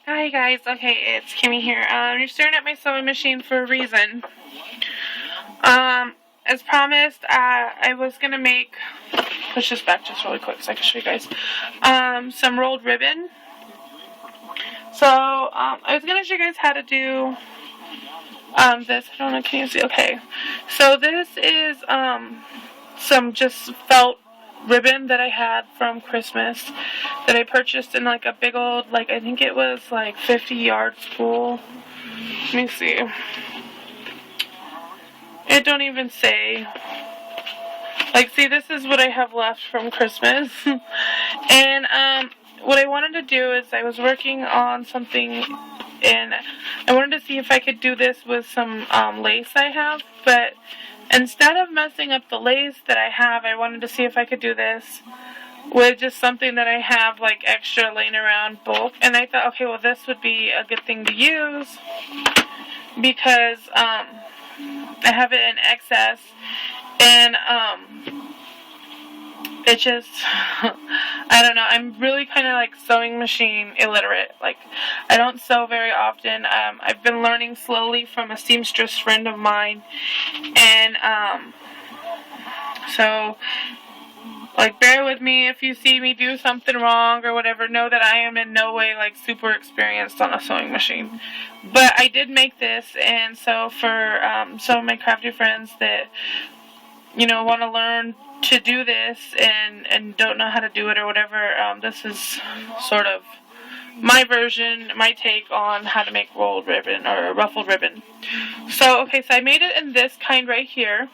Hi guys, okay, it's Kimmie here. You're staring at my sewing machine for a reason. As promised, I was gonna make, push this back just really quick so I can show you guys, some rolled ribbon. So, I was gonna show you guys how to do, this, I don't know, can you see? Okay. So this is, some just felt ribbon that I had from Christmas that I purchased in like a big old, like I think it was like 50-yard spool. Let me see. It don't even say. Like, see, this is what I have left from Christmas. And what I wanted to do is I was working on something and I wanted to see if I could do this with some lace I have, but instead of messing up the lace that I have, I wanted to see if I could do this with just something that I have like extra laying around bulk. And I thought, okay, well, this would be a good thing to use because I have it in excess, and it just, I don't know, I'm really kind of like sewing machine illiterate. Like, I don't sew very often. I've been learning slowly from a seamstress friend of mine, and so, like, bear with me if you see me do something wrong or whatever. Know that I am in no way, like, super experienced on a sewing machine. But I did make this, and so for some of my crafty friends that, you know, want to learn to do this and don't know how to do it or whatever, this is sort of my version, my take on how to make rolled ribbon or ruffled ribbon. So, okay, so I made it in this kind right here.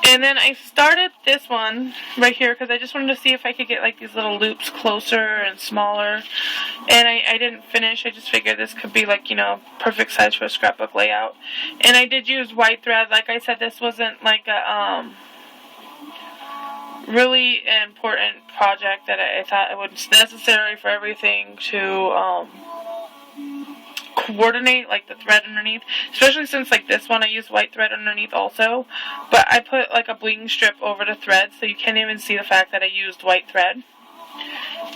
And then I started this one right here because I just wanted to see if I could get like these little loops closer and smaller. And I didn't finish. I just figured this could be like, you know, perfect size for a scrapbook layout. And I did use white thread. Like I said, this wasn't like a really important project that I thought it was necessary for everything to coordinate, like the thread underneath, especially since like this one I use white thread underneath also, but I put like a bling strip over the thread so you can't even see the fact that I used white thread.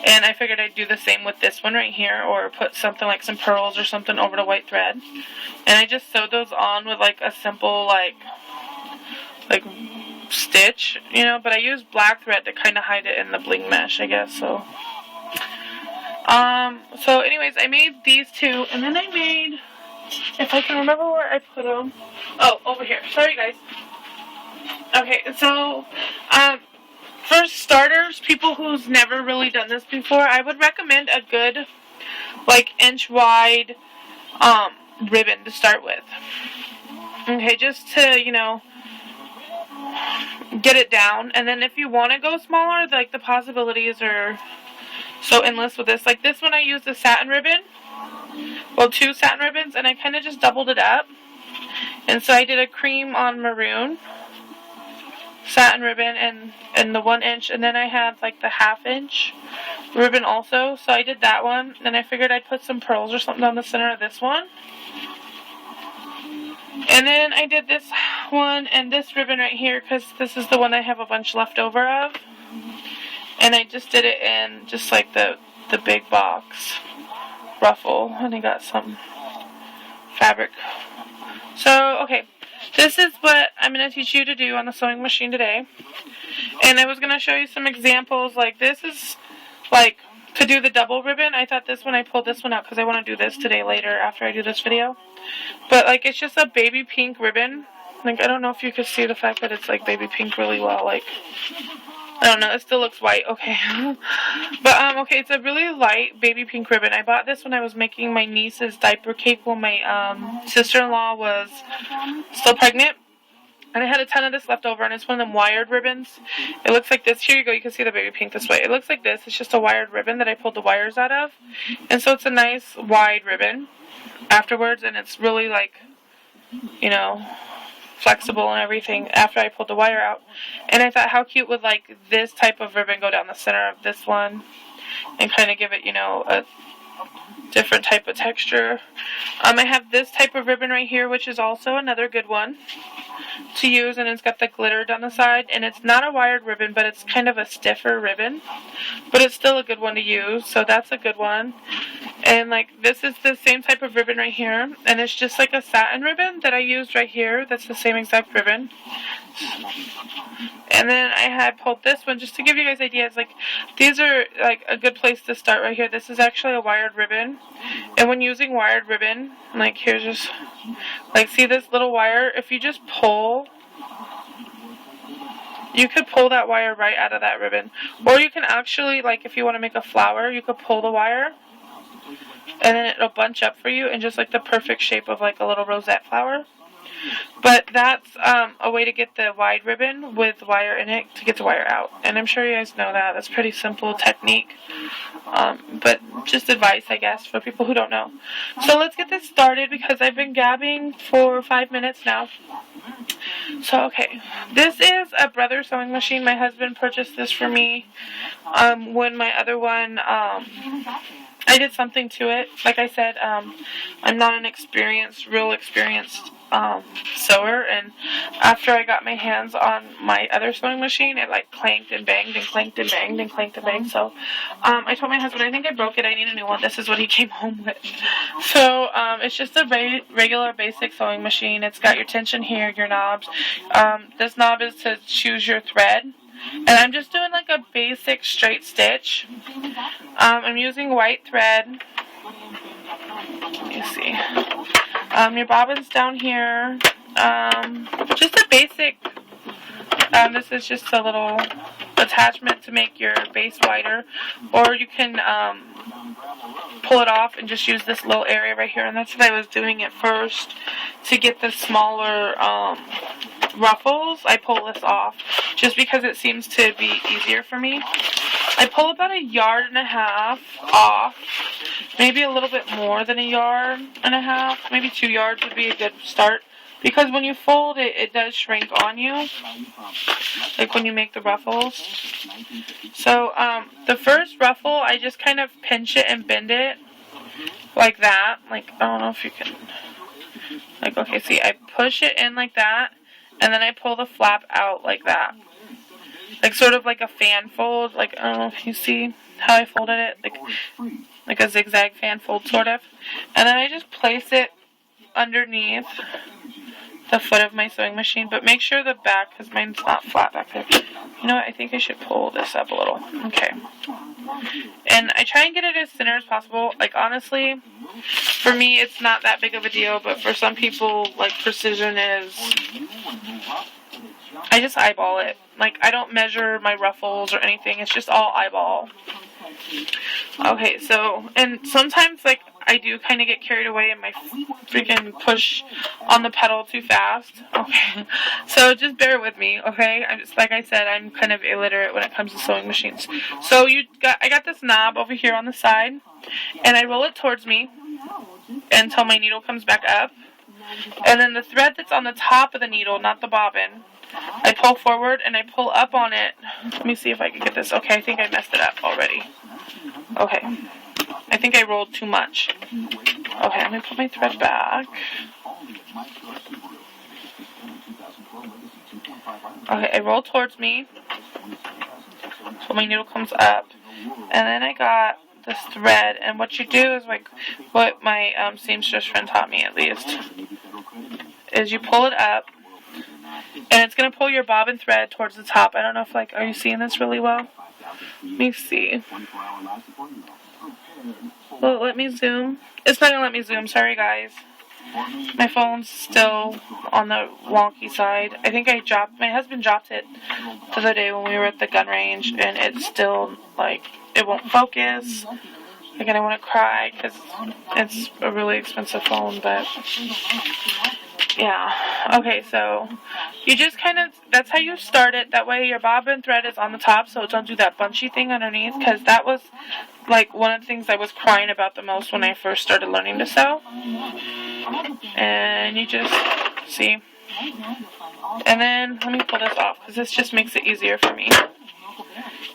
And I figured I'd do the same with this one right here, or put something like some pearls or something over the white thread. And I just sewed those on with like a simple like stitch, you know, but I used black thread to kind of hide it in the bling mesh, I guess. So anyways, I made these two, and then I made, if I can remember where I put them, oh, over here, sorry guys. Okay, so, for starters, people who's never really done this before, I would recommend a good, like, inch wide, ribbon to start with. Okay, just to, you know, get it down, and then if you want to go smaller, like, the possibilities are so endless with this. Like this one I used a satin ribbon, well, 2 satin ribbons, and I kind of just doubled it up. And so I did a cream on maroon satin ribbon and the 1 inch, and then I had like the 1/2 inch ribbon also, so I did that one. Then I figured I'd put some pearls or something down the center of this one. And then I did this one and this ribbon right here because this is the one I have a bunch left over of. And I just did it in just like the big box Ruffle, and I got some fabric. So, okay, this is what I'm going to teach you to do on the sewing machine today. And I was going to show you some examples. Like this is like to do the double ribbon. I thought this one, I pulled this one out because I want to do this today later after I do this video. But like it's just a baby pink ribbon. Like I don't know if you could see the fact that it's like baby pink really well. Like, I don't know, it still looks white, okay. But, okay, it's a really light baby pink ribbon. I bought this when I was making my niece's diaper cake when my sister-in-law was still pregnant. And I had a ton of this left over, and it's one of them wired ribbons. It looks like this. Here you go, you can see the baby pink this way. It looks like this. It's just a wired ribbon that I pulled the wires out of. And so it's a nice wide ribbon afterwards, and it's really, like, you know, flexible and everything after I pulled the wire out. And I thought how cute would like this type of ribbon go down the center of this one and kind of give it, you know, different type of texture. I have this type of ribbon right here, which is also another good one to use, and it's got the glitter down the side, and it's not a wired ribbon, but it's kind of a stiffer ribbon, but it's still a good one to use, so that's a good one. And like this is the same type of ribbon right here, and it's just like a satin ribbon that I used right here. That's the same exact ribbon. And then I had pulled this one just to give you guys ideas. Like these are like a good place to start right here. This is actually a wired ribbon, and when using wired ribbon, like here's just like, see this little wire? If you just pull, you could pull that wire right out of that ribbon, or you can actually, like if you want to make a flower, you could pull the wire and then it'll bunch up for you in just like the perfect shape of like a little rosette flower. But that's a way to get the wide ribbon with wire in it to get the wire out. And I'm sure you guys know that. That's a pretty simple technique. But just advice, I guess, for people who don't know. So let's get this started because I've been gabbing for 5 minutes now. So, okay. This is a brother sewing machine. My husband purchased this for me when my other one... I did something to it. Like I said, I'm not an real experienced sewer, and after I got my hands on my other sewing machine, it like clanked and banged and clanked and banged and clanked and banged. So I told my husband, I think I broke it, I need a new one. This is what he came home with. So it's just a regular basic sewing machine. It's got your tension here, your knobs. This knob is to choose your thread. And I'm just doing like a basic straight stitch. I'm using white thread. Let me see. Your bobbin's down here. Just a basic. This is just a little attachment to make your base wider. Or you can pull it off and just use this little area right here. And that's what I was doing at first to get the smaller ruffles. I pull this off just because it seems to be easier for me. I pull about 1.5 yards off, maybe a little bit more than 1.5 yards, maybe 2 yards would be a good start, because when you fold it, it does shrink on you, like when you make the ruffles. So the first ruffle, I just kind of pinch it and bend it like that. Like, I don't know if you can, like, okay, see, I push it in like that, and then I pull the flap out like that. Like sort of like a fan fold. Like, I don't know if you see how I folded it. Like a zigzag fan fold sort of. And then I just place it underneath the foot of my sewing machine. But make sure the back, because mine's not flat back there. You know what? I think I should pull this up a little. Okay. And I try and get it as thinner as possible. Like, honestly, for me, it's not that big of a deal. But for some people, like, precision is... I just eyeball it. Like, I don't measure my ruffles or anything. It's just all eyeball. Okay, so, and sometimes, like, I do kind of get carried away and my freaking push on the pedal too fast. Okay, so just bear with me, okay? I'm just, like I said, I'm kind of illiterate when it comes to sewing machines. So I got this knob over here on the side, and I roll it towards me until my needle comes back up. And then the thread that's on the top of the needle, not the bobbin, I pull forward and I pull up on it. Let me see if I can get this. Okay, I think I messed it up already. Okay. I think I rolled too much. Okay, I'm going to put my thread back. Okay, I roll towards me. So my needle comes up. And then I got this thread. And what you do is, like, what my seamstress friend taught me at least, is you pull it up. And it's going to pull your bobbin thread towards the top. I don't know if, like, are you seeing this really well? Let me see. Well, let me zoom. It's not going to let me zoom. Sorry, guys. My phone's still on the wonky side. I think my husband dropped it the other day when we were at the gun range. And it's still, like, it won't focus. Like, and I want to cry because it's a really expensive phone, but... yeah. Okay, so you just kind of, that's how you start it. That way your bobbin thread is on the top, so don't do that bunchy thing underneath, because that was, like, one of the things I was crying about the most when I first started learning to sew. And you just, see. And then, let me pull this off, because this just makes it easier for me.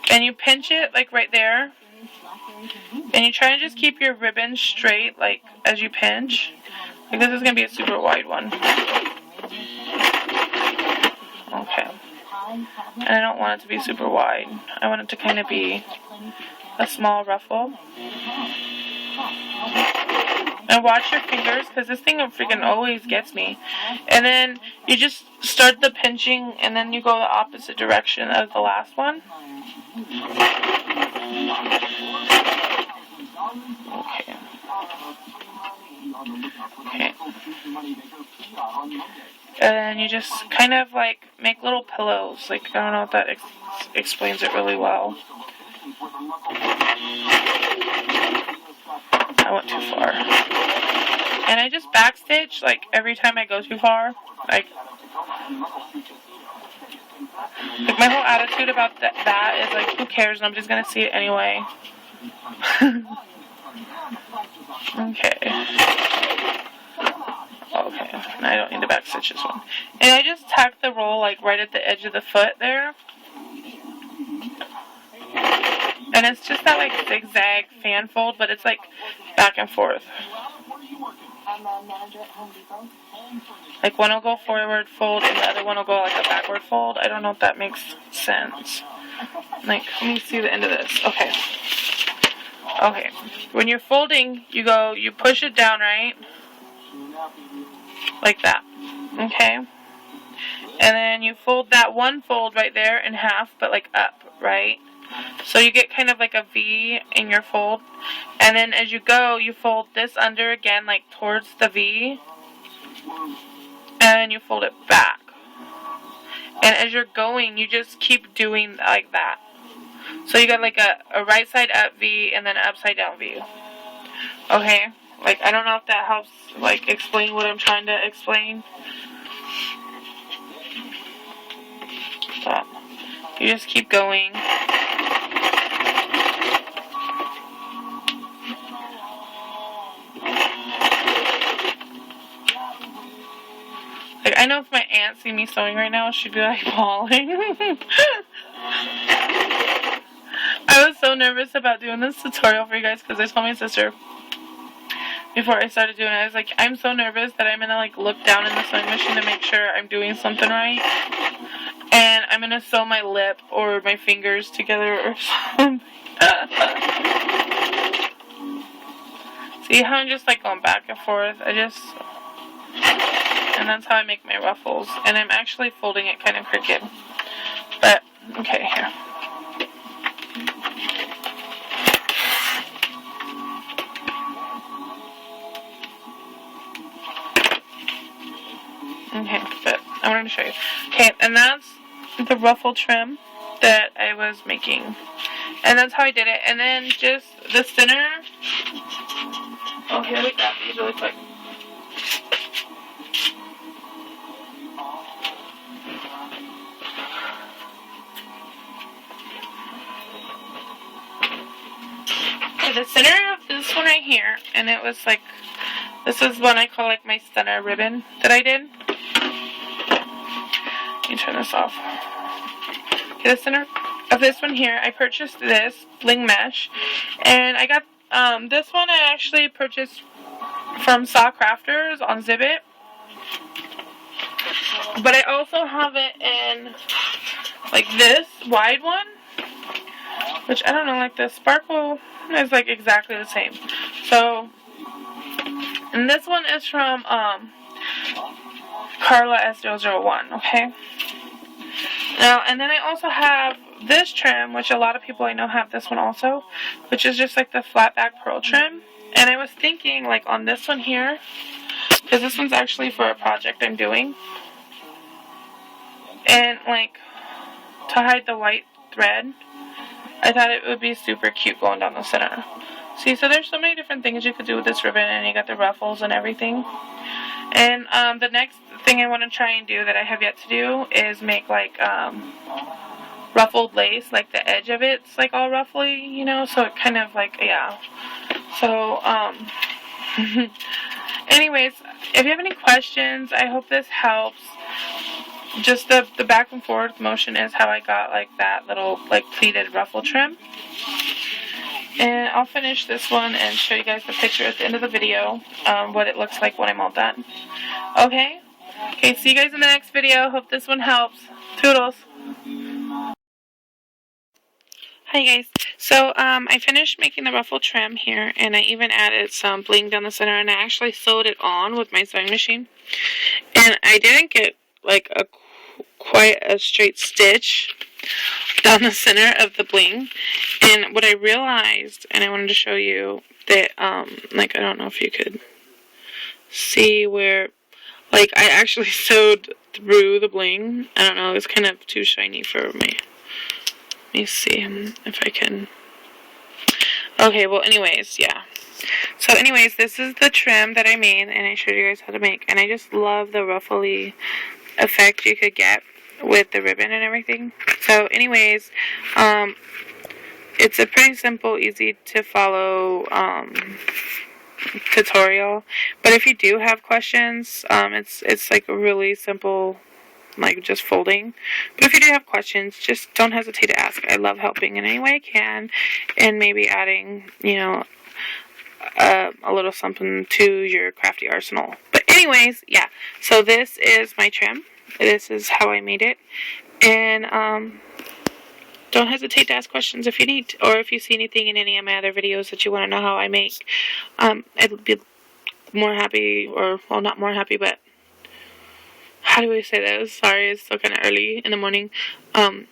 And you pinch it, like, right there. And you try to just keep your ribbon straight, like, as you pinch. Like, this is going to be a super wide one. Okay. And I don't want it to be super wide. I want it to kind of be a small ruffle. And watch your fingers, because this thing freaking always gets me. And then you just start the pinching, and then you go the opposite direction as the last one. Okay. Okay. And then you just kind of like make little pillows. Like, I don't know if that explains it really well. I went too far. And I just backstitch, like, every time I go too far. Like my whole attitude about that is, like, who cares? Nobody's gonna see it anyway. Okay. Okay, I don't need to backstitch this one. And I just tack the roll, like, right at the edge of the foot there. And it's just that, like, zigzag fan fold, but it's, like, back and forth. Like, one will go forward fold, and the other one will go, like, a backward fold. I don't know if that makes sense. Like, let me see the end of this. Okay. Okay. When you're folding, you push it down, right? Like that. Okay? And then you fold that one fold right there in half, but, like, up, right? So you get kind of like a V in your fold. And then as you go, you fold this under again, like towards the V. And then you fold it back. And as you're going, you just keep doing like that. So you got like a right side up V and then an upside down V. Okay? Like, I don't know if that helps, like, explain what I'm trying to explain. But you just keep going. Like, I know if my aunt see me sewing right now, she'd be like bawling. I was so nervous about doing this tutorial for you guys because I told my sister before I started doing it, I was like, I'm so nervous that I'm gonna like look down in the sewing machine to make sure I'm doing something right. And I'm gonna sew my lip or my fingers together or something. See how I'm just like going back and forth? And that's how I make my ruffles. And I'm actually folding it kind of crooked. But, okay, here. Okay, but I wanted to show you. Okay, and that's the ruffle trim that I was making. And that's how I did it. And then just the center. Oh, here we grab these really quick. Okay, the center of this one right here, and it was like, this is one I call like my center ribbon that I did. Let me turn this off. Okay, the center of this one here, I purchased this Bling Mesh, and I got this one I actually purchased from Saw Crafters on Zibbit, but I also have it in like this wide one, which I don't know, like the sparkle is like exactly the same. So, and this one is from Carla S001, okay? Now, and then I also have this trim, which a lot of people I know have this one also, which is just like the flat back pearl trim. And I was thinking, like, on this one here, because this one's actually for a project I'm doing, and, like, to hide the white thread, I thought it would be super cute going down the center. See, so there's so many different things you could do with this ribbon, and you got the ruffles and everything. And the next thing I want to try and do that I have yet to do is make, like, ruffled lace, like the edge of it's like all ruffly, you know, so it kind of like, yeah. So, anyways, if you have any questions, I hope this helps. Just the back and forth motion is how I got like that little like pleated ruffle trim. And I'll finish this one and show you guys the picture at the end of the video, what it looks like when I'm all done. Okay? Okay, see you guys in the next video. Hope this one helps. Toodles. Hi guys. So I finished making the ruffle trim here, and I even added some bling down the center, and I actually sewed it on with my sewing machine. And I didn't get like quite a straight stitch down the center of the bling. And what I realized, and I wanted to show you that like, I don't know if you could see where, like, I actually sewed through the bling. I don't know, it's kind of too shiny for me. Let me see if I can. Okay, well, anyways, yeah. So, anyways, this is the trim that I made, and I showed you guys how to make. And I just love the ruffly effect you could get with the ribbon and everything. So, anyways, it's a pretty simple, easy to follow tutorial. But if you do have questions, it's like a really simple, like just folding. But if you do have questions, just don't hesitate to ask. I love helping in any way I can, and maybe adding, you know, a little something to your crafty arsenal. But anyways, yeah. So this is my trim. This is how I made it, and don't hesitate to ask questions if you need, or if you see anything in any of my other videos that you want to know how I make. I'd be more happy, or, well, not more happy, but how do I say that? Sorry, it's still kind of early in the morning. I'd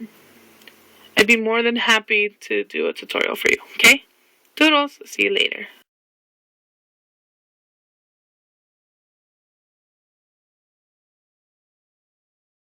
be more than happy to do a tutorial for you, okay? Doodles, see you later.